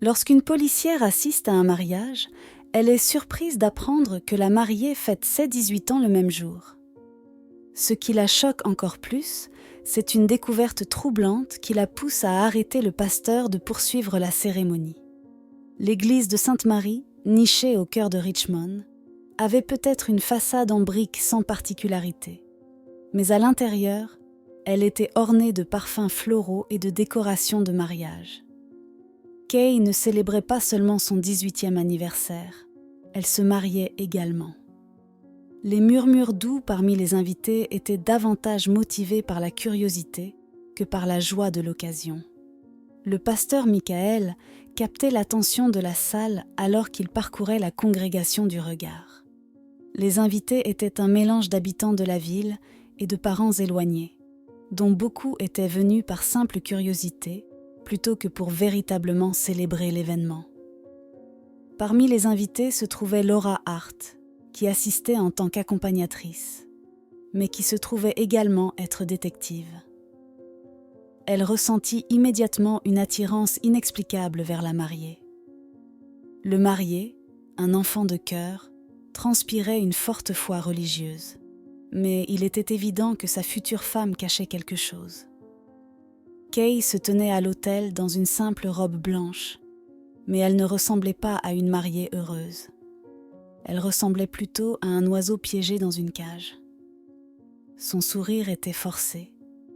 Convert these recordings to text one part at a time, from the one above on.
Lorsqu'une policière assiste à un mariage, elle est surprise d'apprendre que la mariée fête ses 18 ans le même jour. Ce qui la choque encore plus, c'est une découverte troublante qui la pousse à arrêter le pasteur de poursuivre la cérémonie. L'église de Sainte-Marie, nichée au cœur de Richmond, avait peut-être une façade en briques sans particularité. Mais à l'intérieur, elle était ornée de parfums floraux et de décorations de mariage. Kay ne célébrait pas seulement son 18e anniversaire, elle se mariait également. Les murmures doux parmi les invités étaient davantage motivés par la curiosité que par la joie de l'occasion. Le pasteur Michael captait l'attention de la salle alors qu'il parcourait la congrégation du regard. Les invités étaient un mélange d'habitants de la ville et de parents éloignés, dont beaucoup étaient venus par simple curiosité plutôt que pour véritablement célébrer l'événement. Parmi les invités se trouvait Laura Hart, qui assistait en tant qu'accompagnatrice, mais qui se trouvait également être détective. Elle ressentit immédiatement une attirance inexplicable vers la mariée. Le marié, un enfant de cœur, transpirait une forte foi religieuse, mais il était évident que sa future femme cachait quelque chose. Kay se tenait à l'autel dans une simple robe blanche, mais elle ne ressemblait pas à une mariée heureuse. Elle ressemblait plutôt à un oiseau piégé dans une cage. Son sourire était forcé,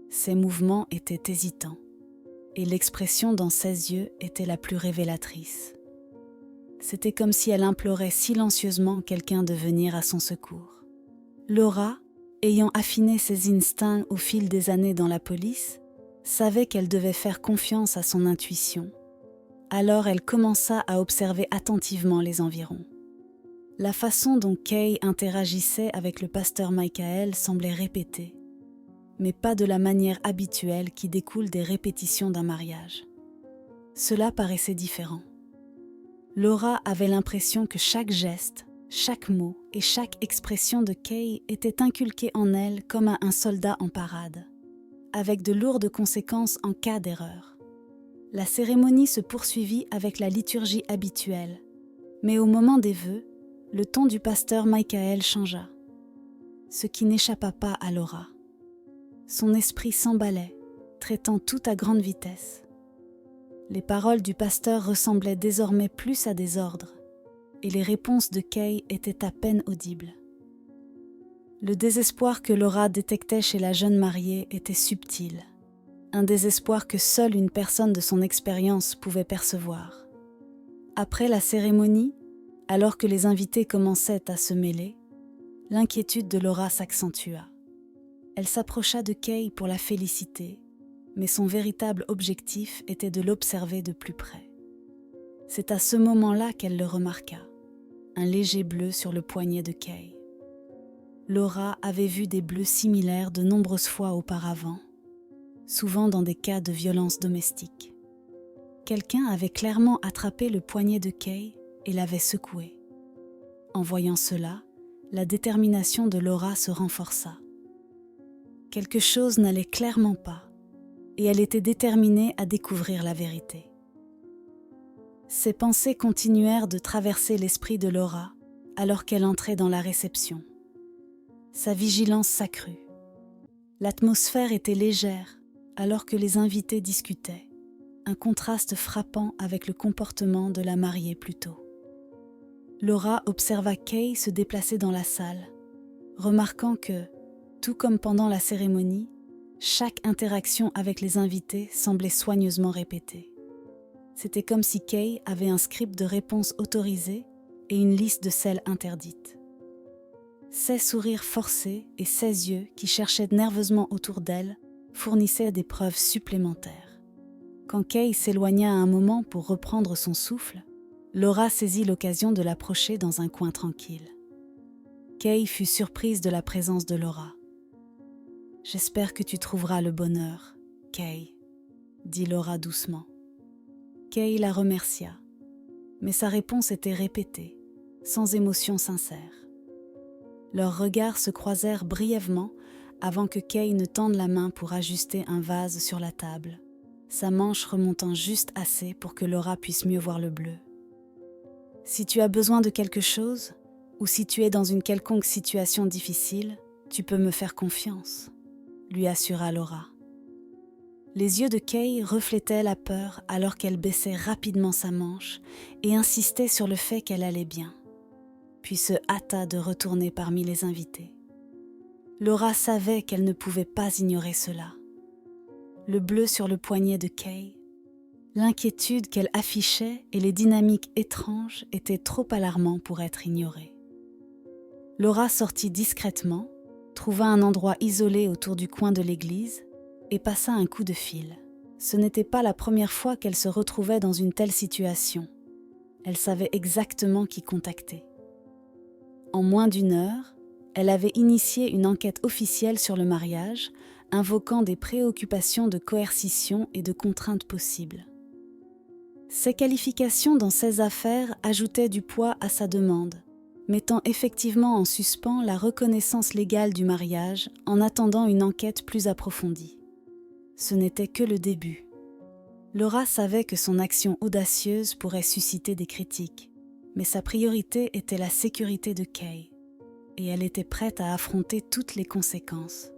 ses mouvements étaient hésitants, et l'expression dans ses yeux était la plus révélatrice. C'était comme si elle implorait silencieusement quelqu'un de venir à son secours. Laura, ayant affiné ses instincts au fil des années dans la police, savait qu'elle devait faire confiance à son intuition. Alors elle commença à observer attentivement les environs. La façon dont Kay interagissait avec le pasteur Michael semblait répétée, mais pas de la manière habituelle qui découle des répétitions d'un mariage. Cela paraissait différent. Laura avait l'impression que chaque geste, chaque mot et chaque expression de Kay était inculqué en elle comme à un soldat en parade, avec de lourdes conséquences en cas d'erreur. La cérémonie se poursuivit avec la liturgie habituelle, mais au moment des vœux, le ton du pasteur Michael changea, ce qui n'échappa pas à Laura. Son esprit s'emballait, traitant tout à grande vitesse. Les paroles du pasteur ressemblaient désormais plus à des ordres, et les réponses de Kay étaient à peine audibles. Le désespoir que Laura détectait chez la jeune mariée était subtil, un désespoir que seule une personne de son expérience pouvait percevoir. Après la cérémonie, alors que les invités commençaient à se mêler, l'inquiétude de Laura s'accentua. Elle s'approcha de Kay pour la féliciter, mais son véritable objectif était de l'observer de plus près. C'est à ce moment-là qu'elle le remarqua, un léger bleu sur le poignet de Kay. Laura avait vu des bleus similaires de nombreuses fois auparavant, souvent dans des cas de violence domestique. Quelqu'un avait clairement attrapé le poignet de Kay et l'avait secoué. En voyant cela, la détermination de Laura se renforça. Quelque chose n'allait clairement pas, et elle était déterminée à découvrir la vérité. Ses pensées continuèrent de traverser l'esprit de Laura alors qu'elle entrait dans la réception. Sa vigilance s'accrut. L'atmosphère était légère alors que les invités discutaient, un contraste frappant avec le comportement de la mariée plus tôt. Laura observa Kay se déplacer dans la salle, remarquant que, tout comme pendant la cérémonie, chaque interaction avec les invités semblait soigneusement répétée. C'était comme si Kay avait un script de réponses autorisées et une liste de celles interdites. Ses sourires forcés et ses yeux qui cherchaient nerveusement autour d'elle fournissaient des preuves supplémentaires. Quand Kay s'éloigna à un moment pour reprendre son souffle, Laura saisit l'occasion de l'approcher dans un coin tranquille. Kay fut surprise de la présence de Laura. « J'espère que tu trouveras le bonheur, Kay, » dit Laura doucement. Kay la remercia, mais sa réponse était répétée, sans émotion sincère. Leurs regards se croisèrent brièvement avant que Kay ne tende la main pour ajuster un vase sur la table, sa manche remontant juste assez pour que Laura puisse mieux voir le bleu. « Si tu as besoin de quelque chose, ou si tu es dans une quelconque situation difficile, tu peux me faire confiance, » lui assura Laura. Les yeux de Kay reflétaient la peur alors qu'elle baissait rapidement sa manche et insistait sur le fait qu'elle allait bien, puis se hâta de retourner parmi les invités. Laura savait qu'elle ne pouvait pas ignorer cela. Le bleu sur le poignet de Kay, l'inquiétude qu'elle affichait et les dynamiques étranges étaient trop alarmants pour être ignorés. Laura sortit discrètement, trouva un endroit isolé autour du coin de l'église et passa un coup de fil. Ce n'était pas la première fois qu'elle se retrouvait dans une telle situation. Elle savait exactement qui contacter. En moins d'1 heure, elle avait initié une enquête officielle sur le mariage, invoquant des préoccupations de coercition et de contraintes possibles. Ces qualifications dans ces affaires ajoutaient du poids à sa demande, mettant effectivement en suspens la reconnaissance légale du mariage en attendant une enquête plus approfondie. Ce n'était que le début. Laura savait que son action audacieuse pourrait susciter des critiques, mais sa priorité était la sécurité de Kay, et elle était prête à affronter toutes les conséquences.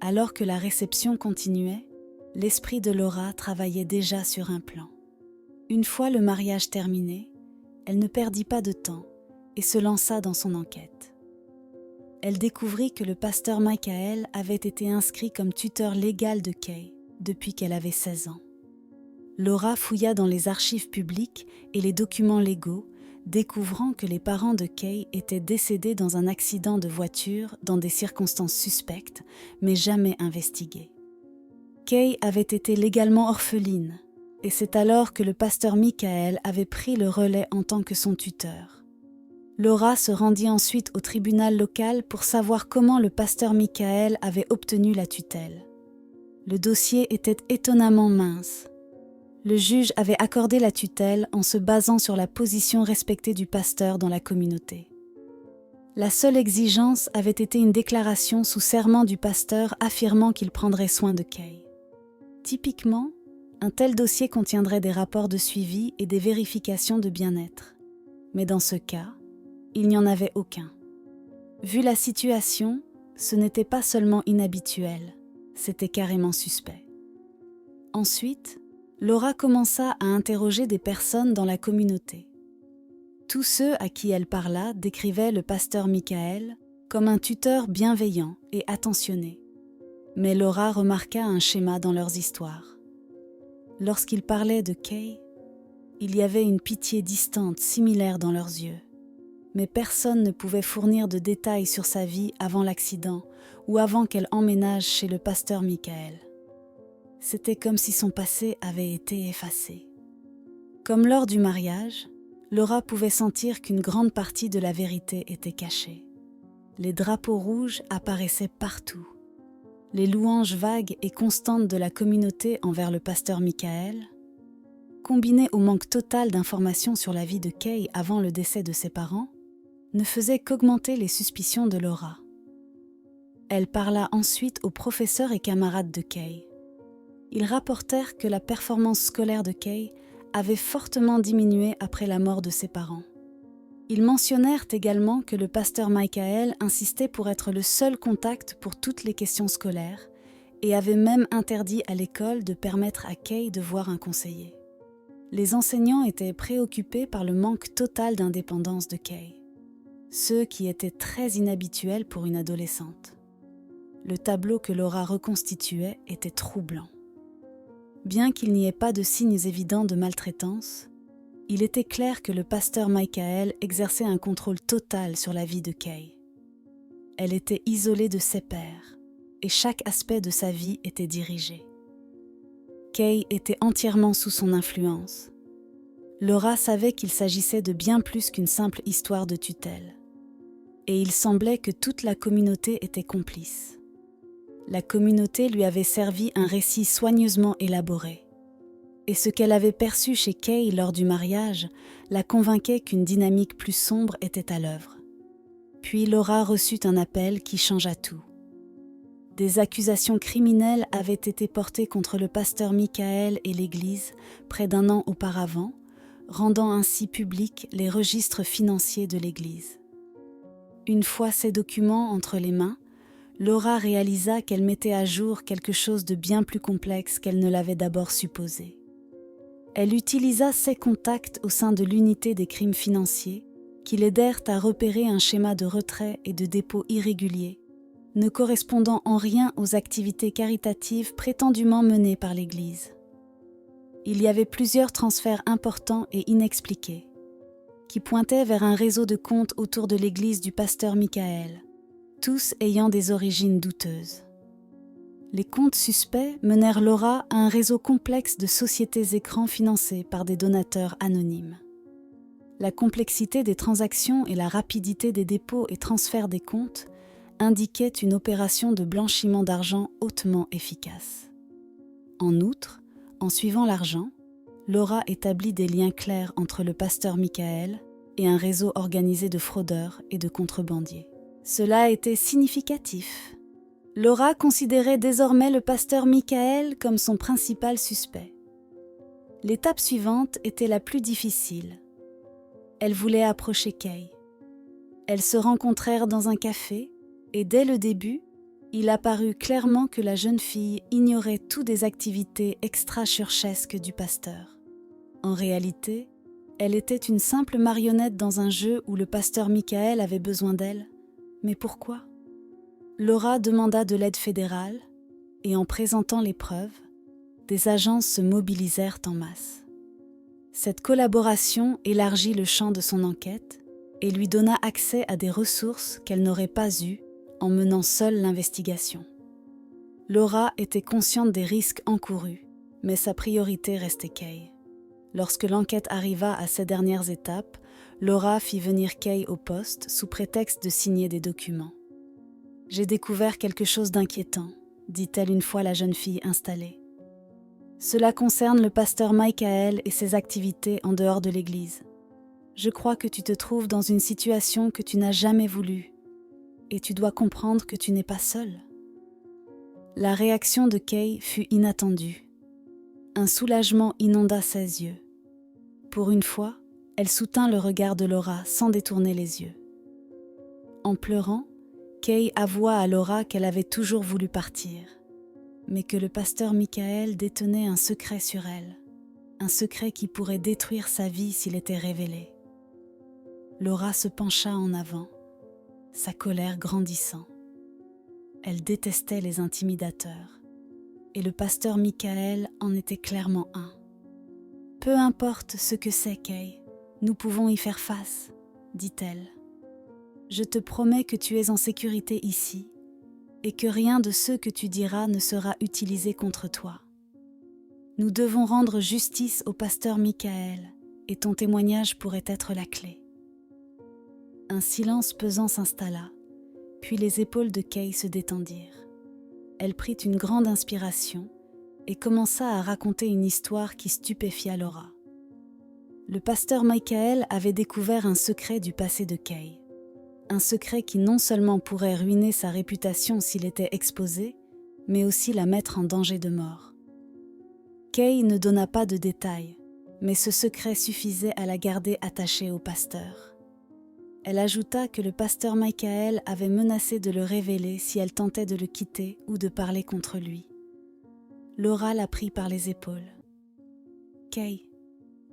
Alors que la réception continuait, l'esprit de Laura travaillait déjà sur un plan. Une fois le mariage terminé, elle ne perdit pas de temps et se lança dans son enquête. Elle découvrit que le pasteur Michael avait été inscrit comme tuteur légal de Kay depuis qu'elle avait 16 ans. Laura fouilla dans les archives publiques et les documents légaux, découvrant que les parents de Kay étaient décédés dans un accident de voiture dans des circonstances suspectes, mais jamais investiguées. Kay avait été légalement orpheline, et c'est alors que le pasteur Michael avait pris le relais en tant que son tuteur. Laura se rendit ensuite au tribunal local pour savoir comment le pasteur Michael avait obtenu la tutelle. Le dossier était étonnamment mince. Le juge avait accordé la tutelle en se basant sur la position respectée du pasteur dans la communauté. La seule exigence avait été une déclaration sous serment du pasteur affirmant qu'il prendrait soin de Kay. Typiquement, un tel dossier contiendrait des rapports de suivi et des vérifications de bien-être. Mais dans ce cas, il n'y en avait aucun. Vu la situation, ce n'était pas seulement inhabituel, c'était carrément suspect. Ensuite, Laura commença à interroger des personnes dans la communauté. Tous ceux à qui elle parla décrivaient le pasteur Michael comme un tuteur bienveillant et attentionné. Mais Laura remarqua un schéma dans leurs histoires. Lorsqu'ils parlaient de Kay, il y avait une pitié distante similaire dans leurs yeux. Mais personne ne pouvait fournir de détails sur sa vie avant l'accident ou avant qu'elle emménage chez le pasteur Michael. C'était comme si son passé avait été effacé. Comme lors du mariage, Laura pouvait sentir qu'une grande partie de la vérité était cachée. Les drapeaux rouges apparaissaient partout. Les louanges vagues et constantes de la communauté envers le pasteur Michael, combinées au manque total d'informations sur la vie de Kay avant le décès de ses parents, ne faisait qu'augmenter les suspicions de Laura. Elle parla ensuite aux professeurs et camarades de Kay. Ils rapportèrent que la performance scolaire de Kay avait fortement diminué après la mort de ses parents. Ils mentionnèrent également que le pasteur Michael insistait pour être le seul contact pour toutes les questions scolaires et avait même interdit à l'école de permettre à Kay de voir un conseiller. Les enseignants étaient préoccupés par le manque total d'indépendance de Kay, ce qui était très inhabituel pour une adolescente. Le tableau que Laura reconstituait était troublant. Bien qu'il n'y ait pas de signes évidents de maltraitance, il était clair que le pasteur Michael exerçait un contrôle total sur la vie de Kay. Elle était isolée de ses pairs, et chaque aspect de sa vie était dirigé. Kay était entièrement sous son influence. Laura savait qu'il s'agissait de bien plus qu'une simple histoire de tutelle. Et il semblait que toute la communauté était complice. La communauté lui avait servi un récit soigneusement élaboré. Et ce qu'elle avait perçu chez Kay lors du mariage la convainquait qu'une dynamique plus sombre était à l'œuvre. Puis Laura reçut un appel qui changea tout. Des accusations criminelles avaient été portées contre le pasteur Michael et l'Église près d'1 an auparavant, rendant ainsi publics les registres financiers de l'Église. Une fois ces documents entre les mains, Laura réalisa qu'elle mettait à jour quelque chose de bien plus complexe qu'elle ne l'avait d'abord supposé. Elle utilisa ses contacts au sein de l'unité des crimes financiers qui l'aidèrent à repérer un schéma de retrait et de dépôt irrégulier, ne correspondant en rien aux activités caritatives prétendument menées par l'Église. Il y avait plusieurs transferts importants et inexpliqués, qui pointaient vers un réseau de comptes autour de l'église du pasteur Michael, tous ayant des origines douteuses. Les comptes suspects menèrent Laura à un réseau complexe de sociétés écrans financées par des donateurs anonymes. La complexité des transactions et la rapidité des dépôts et transferts des comptes indiquaient une opération de blanchiment d'argent hautement efficace. En outre, en suivant l'argent, Laura établit des liens clairs entre le pasteur Michael et un réseau organisé de fraudeurs et de contrebandiers. Cela était significatif. Laura considérait désormais le pasteur Michael comme son principal suspect. L'étape suivante était la plus difficile. Elle voulait approcher Kay. Elles se rencontrèrent dans un café et dès le début, il apparut clairement que la jeune fille ignorait toutes des activités extra-churchesques du pasteur. En réalité, elle était une simple marionnette dans un jeu où le pasteur Michael avait besoin d'elle. Mais pourquoi ? Laura demanda de l'aide fédérale et en présentant les preuves, des agences se mobilisèrent en masse. Cette collaboration élargit le champ de son enquête et lui donna accès à des ressources qu'elle n'aurait pas eues en menant seule l'investigation. Laura était consciente des risques encourus, mais sa priorité restait Kay. Lorsque l'enquête arriva à ses dernières étapes, Laura fit venir Kay au poste sous prétexte de signer des documents. « J'ai découvert quelque chose d'inquiétant », dit-elle une fois la jeune fille installée. « Cela concerne le pasteur Michael et ses activités en dehors de l'église. Je crois que tu te trouves dans une situation que tu n'as jamais voulu et tu dois comprendre que tu n'es pas seule. » La réaction de Kay fut inattendue. Un soulagement inonda ses yeux. Pour une fois, elle soutint le regard de Laura sans détourner les yeux. En pleurant, Kay avoua à Laura qu'elle avait toujours voulu partir, mais que le pasteur Michael détenait un secret sur elle, un secret qui pourrait détruire sa vie s'il était révélé. Laura se pencha en avant, sa colère grandissant. Elle détestait les intimidateurs, et le pasteur Michael en était clairement un. « Peu importe ce que c'est, Kay, nous pouvons y faire face, » dit-elle. « Je te promets que tu es en sécurité ici et que rien de ce que tu diras ne sera utilisé contre toi. Nous devons rendre justice au pasteur Michael et ton témoignage pourrait être la clé. » Un silence pesant s'installa, puis les épaules de Kay se détendirent. Elle prit une grande inspiration et commença à raconter une histoire qui stupéfia Laura. Le pasteur Michael avait découvert un secret du passé de Kay. Un secret qui non seulement pourrait ruiner sa réputation s'il était exposé, mais aussi la mettre en danger de mort. Kay ne donna pas de détails, mais ce secret suffisait à la garder attachée au pasteur. Elle ajouta que le pasteur Michael avait menacé de le révéler si elle tentait de le quitter ou de parler contre lui. Laura la prit par les épaules. « Kay,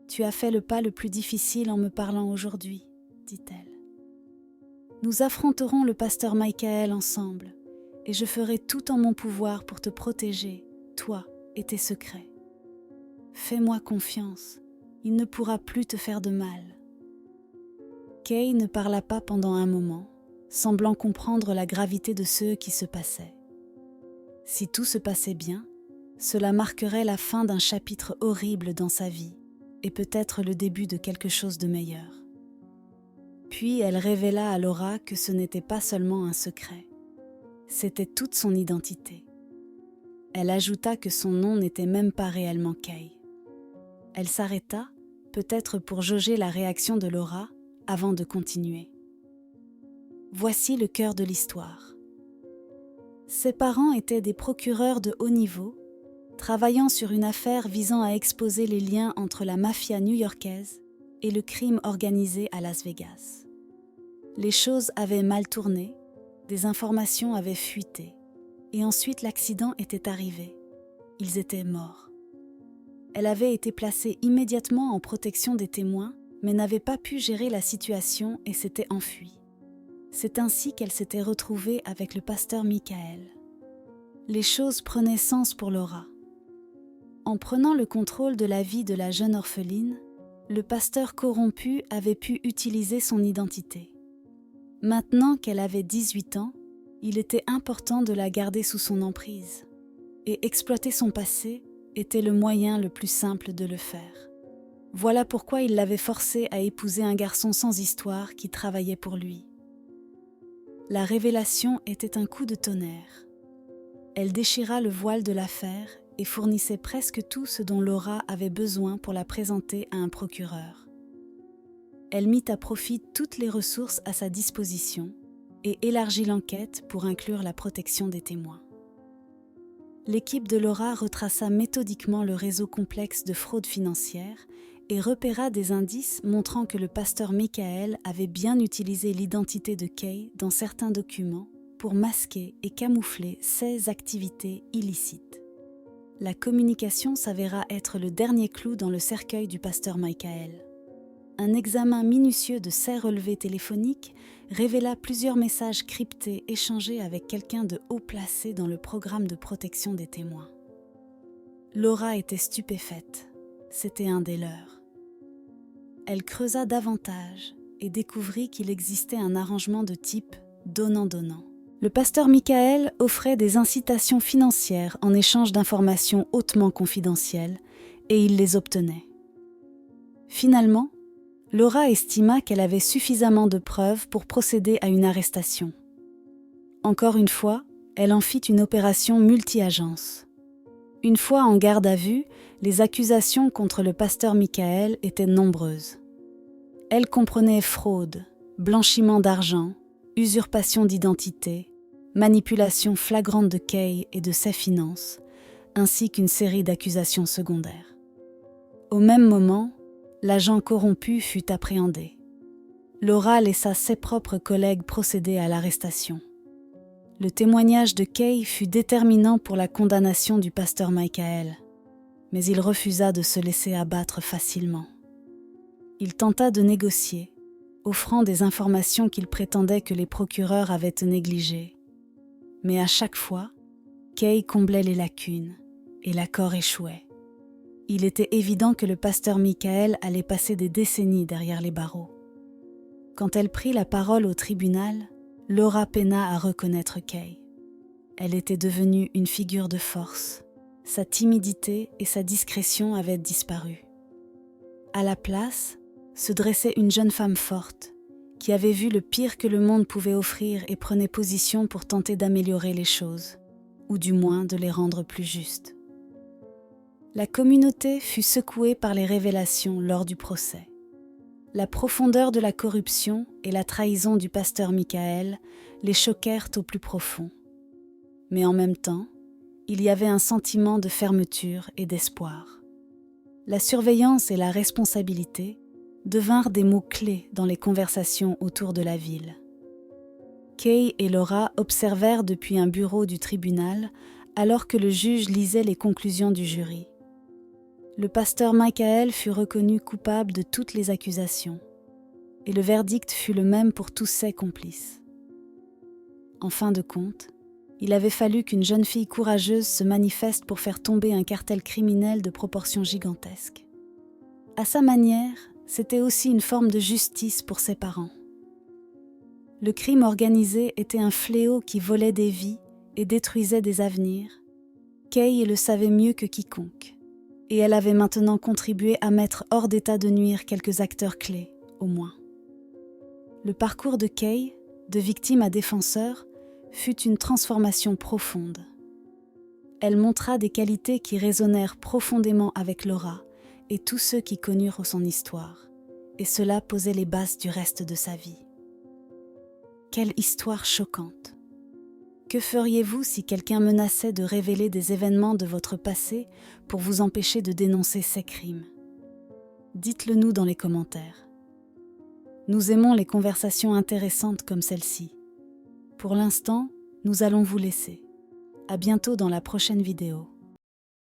tu as fait le pas le plus difficile en me parlant aujourd'hui, » dit-elle. « Nous affronterons le pasteur Michael ensemble et je ferai tout en mon pouvoir pour te protéger, toi et tes secrets. Fais-moi confiance, il ne pourra plus te faire de mal. » Kay ne parla pas pendant un moment, semblant comprendre la gravité de ce qui se passait. Si tout se passait bien, cela marquerait la fin d'un chapitre horrible dans sa vie et peut-être le début de quelque chose de meilleur. Puis elle révéla à Laura que ce n'était pas seulement un secret, c'était toute son identité. Elle ajouta que son nom n'était même pas réellement Kay. Elle s'arrêta, peut-être pour jauger la réaction de Laura, avant de continuer. Voici le cœur de l'histoire. Ses parents étaient des procureurs de haut niveau, travaillant sur une affaire visant à exposer les liens entre la mafia new-yorkaise et le crime organisé à Las Vegas. Les choses avaient mal tourné, des informations avaient fuité, et ensuite l'accident était arrivé. Ils étaient morts. Elle avait été placée immédiatement en protection des témoins, mais n'avait pas pu gérer la situation et s'était enfuie. C'est ainsi qu'elle s'était retrouvée avec le pasteur Michael. Les choses prenaient sens pour Laura. En prenant le contrôle de la vie de la jeune orpheline, le pasteur corrompu avait pu utiliser son identité. Maintenant qu'elle avait 18 ans, il était important de la garder sous son emprise. Et exploiter son passé était le moyen le plus simple de le faire. Voilà pourquoi il l'avait forcée à épouser un garçon sans histoire qui travaillait pour lui. La révélation était un coup de tonnerre. Elle déchira le voile de l'affaire et fournissait presque tout ce dont Laura avait besoin pour la présenter à un procureur. Elle mit à profit toutes les ressources à sa disposition et élargit l'enquête pour inclure la protection des témoins. L'équipe de Laura retraça méthodiquement le réseau complexe de fraude financière et repéra des indices montrant que le pasteur Michael avait bien utilisé l'identité de Kay dans certains documents pour masquer et camoufler ses activités illicites. La communication s'avéra être le dernier clou dans le cercueil du pasteur Michael. Un examen minutieux de ses relevés téléphoniques révéla plusieurs messages cryptés échangés avec quelqu'un de haut placé dans le programme de protection des témoins. Laura était stupéfaite. C'était un des leurs. Elle creusa davantage et découvrit qu'il existait un arrangement de type donnant-donnant. Le pasteur Michael offrait des incitations financières en échange d'informations hautement confidentielles et il les obtenait. Finalement, Laura estima qu'elle avait suffisamment de preuves pour procéder à une arrestation. Encore une fois, elle en fit une opération multi-agences. Une fois en garde à vue, les accusations contre le pasteur Michael étaient nombreuses. Elles comprenaient fraude, blanchiment d'argent, usurpation d'identité, manipulation flagrante de Kay et de ses finances, ainsi qu'une série d'accusations secondaires. Au même moment, l'agent corrompu fut appréhendé. Laura laissa ses propres collègues procéder à l'arrestation. Le témoignage de Kay fut déterminant pour la condamnation du pasteur Michael, mais il refusa de se laisser abattre facilement. Il tenta de négocier, offrant des informations qu'il prétendait que les procureurs avaient négligées. Mais à chaque fois, Kay comblait les lacunes et l'accord échouait. Il était évident que le pasteur Michael allait passer des décennies derrière les barreaux. Quand elle prit la parole au tribunal, Laura peina à reconnaître Kay. Elle était devenue une figure de force. Sa timidité et sa discrétion avaient disparu. À la place, se dressait une jeune femme forte, qui avait vu le pire que le monde pouvait offrir et prenait position pour tenter d'améliorer les choses, ou du moins de les rendre plus justes. La communauté fut secouée par les révélations lors du procès. La profondeur de la corruption et la trahison du pasteur Michael les choquèrent au plus profond. Mais en même temps, il y avait un sentiment de fermeture et d'espoir. La surveillance et la responsabilité devinrent des mots-clés dans les conversations autour de la ville. Kay et Laura observèrent depuis un bureau du tribunal alors que le juge lisait les conclusions du jury. Le pasteur Michael fut reconnu coupable de toutes les accusations, et le verdict fut le même pour tous ses complices. En fin de compte, il avait fallu qu'une jeune fille courageuse se manifeste pour faire tomber un cartel criminel de proportions gigantesques. À sa manière, c'était aussi une forme de justice pour ses parents. Le crime organisé était un fléau qui volait des vies et détruisait des avenirs. Kay le savait mieux que quiconque. Et elle avait maintenant contribué à mettre hors d'état de nuire quelques acteurs clés, au moins. Le parcours de Kay, de victime à défenseur, fut une transformation profonde. Elle montra des qualités qui résonnèrent profondément avec Laura et tous ceux qui connurent son histoire, et cela posait les bases du reste de sa vie. Quelle histoire choquante! Que feriez-vous si quelqu'un menaçait de révéler des événements de votre passé pour vous empêcher de dénoncer ces crimes? Dites-le nous dans les commentaires. Nous aimons les conversations intéressantes comme celle-ci. Pour l'instant, nous allons vous laisser. À bientôt dans la prochaine vidéo.